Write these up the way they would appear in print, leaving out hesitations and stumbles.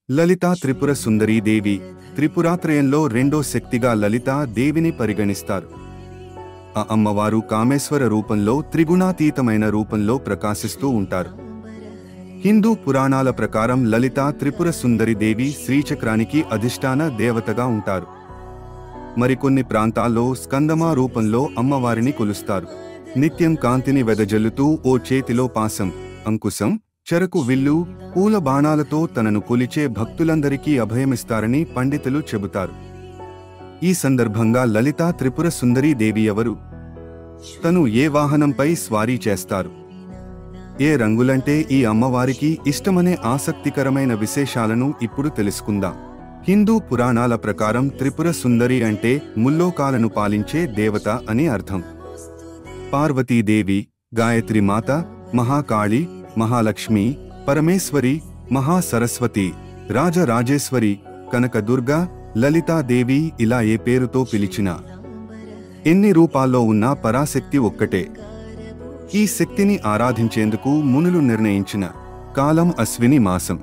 లలితా త్రిపుర సుందరీ దేవి త్రిపురాత్రయంలో రెండో శక్తిగా లలితా దేవిని పరిగణిస్తారు. ఆ అమ్మవారు కామేశ్వర రూపంలో త్రిగుణాతీతమైన రూపంలో ప్రకాశిస్తూ ఉంటారు. హిందూ పురాణాల ప్రకారం లలితా త్రిపుర సుందరి దేవి శ్రీచక్రానికి అధిష్టాన దేవతగా ఉంటారు. మరికొన్ని ప్రాంతాల్లో స్కందమా రూపంలో అమ్మవారిని కొలుస్తారు. నిత్యం కాంతిని వెదజల్లుతూ ఓ చేతిలో పాసం, అంకుశం, చెరకు విల్లు, పూల బాణాలతో తనను కొలిచే భక్తులందరికీ అభయమిస్తారని పండితులు చెబుతారు. ఈ సందర్భంగా లలితా త్రిపుర సుందరీ దేవి ఎవరు? తను ఏ వాహనంపై స్వారీ చేస్తారు? ఏ రంగులంటే ఈ అమ్మవారికి ఇష్టమనే ఆసక్తికరమైన విశేషాలను ఇప్పుడు తెలుసుకుందాం. హిందూ పురాణాల ప్రకారం త్రిపుర సుందరి అంటే ముల్లోకాలను పాలించే దేవత అని అర్థం. పార్వతీదేవి, గాయత్రి మాత, మహాకాళి, మహాలక్ష్మి, పరమేశ్వరి, మహాసరస్వతి, రాజరాజేశ్వరి, కనకదుర్గ, లలితాదేవి ఇలా ఏ పేరుతో పిలిచినా ఎన్ని రూపాల్లో ఉన్నా పరాశక్తి ఒక్కటే. ఈ శక్తిని ఆరాధించేందుకు మునులు నిర్ణయించిన కాలం అశ్విని మాసం.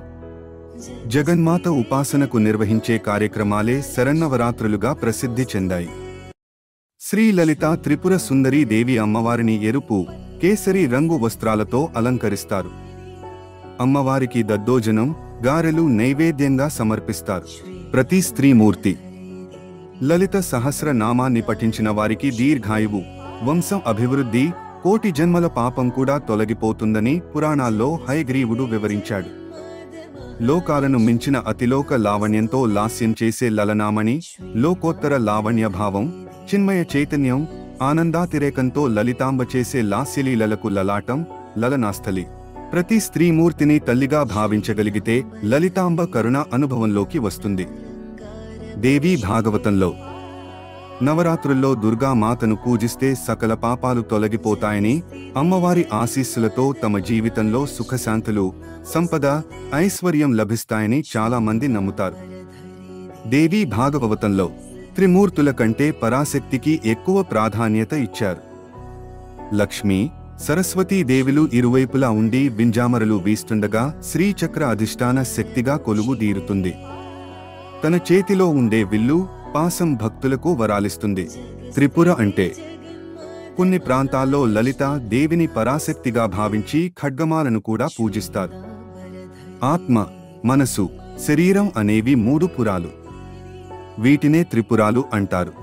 జగన్మాత ఉపాసనకు నిర్వహించే కార్యక్రమాలే శరన్నవరాత్రులుగా ప్రసిద్ధి చెందాయి. శ్రీ లలితా త్రిపుర సుందరీ దేవి అమ్మవారిని ఎరుపు, కేసరి రంగు వస్త్రాలతో అలంకరిస్తారు. అమ్మవారికి దద్దోజనం, గారెలు నైవేద్యంగా సమర్పిస్తారు. ప్రతి స్త్రీమూర్తి లలిత సహస్ర నామాన్ని పఠించిన వారికి దీర్ఘాయువు, వంశం అభివృద్ధి, కోటి జన్మల పాపం కూడా తొలగిపోతుందని పురాణాల్లో హయగ్రీవుడు వివరించాడు. లోకాలను మించిన అతిలోక లావణ్యంతో లాస్యం చేసే లలనామణి, లోకోత్తర లావణ్య భావం, చిన్మయ చైతన్యం, ఆనందాతిరేకంతో లలితాంబ చేసే లాస్యలీలలకు లలాటం, లలనాస్థలి. ప్రతి స్త్రీమూర్తిని తల్లిగా భావించగలిగితే లలితాంబ కరుణ అనుభవంలోకి వస్తుంది. దేవీ భాగవతంలో నవరాత్రుల్లో దుర్గామాతను పూజిస్తే సకల పాపాలు తొలగిపోతాయని, అమ్మవారి ఆశీస్సులతో తమ జీవితంలో సుఖశాంతులు, సంపద, ఐశ్వర్యం లభిస్తాయని చాలా మంది నమ్ముతారు. దేవీ భాగవతంలో త్రిమూర్తుల కంటే పరాశక్తికి ఎక్కువ ప్రాధాన్యత ఇచ్చారు. లక్ష్మీ, సరస్వతీ దేవులు ఇరువైపులా ఉండి వింజామరలు వీస్తుండగా శ్రీచక్ర అధిష్టాన శక్తిగా కొలువు తీరుతుంది. తన చేతిలో ఉండే విల్లు, పాసం భక్తులకు వరాలిస్తుంది. త్రిపుర అంటే కొన్ని ప్రాంతాల్లో లలిత దేవిని పరాశక్తిగా భావించి ఖడ్గమాలను కూడా పూజిస్తారు. ఆత్మ, మనసు, శరీరం అనేవి మూడు పురాలు. వీటినే త్రిపురాలు అంటారు.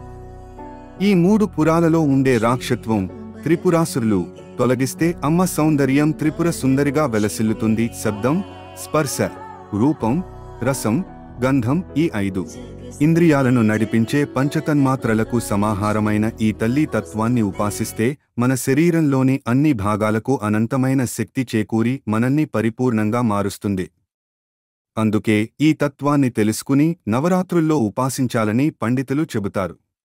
ఈ మూడు పురాలలో ఉండే రాక్షత్వం, త్రిపురాసురులు తొలగిస్తే అమ్మ సౌందర్యం త్రిపుర సుందరిగా వెలసిల్లుతుంది. శబ్దం, స్పర్శ, రూపం, రసం, గంధం ఈ 5 ఇంద్రియాలను నడిపించే పంచతన్మాత్రలకు సమాహారమైన ఈ తల్లి తత్వాన్ని ఉపాసిస్తే మన శరీరంలోని అన్ని భాగాలకు అనంతమైన శక్తి చేకూరి మనల్ని పరిపూర్ణంగా మారుస్తుంది. అందుకే ఈ తత్వాన్ని తెలుసుకుని నవరాత్రుల్లో ఉపాసించాలని పండితులు చెబుతారు.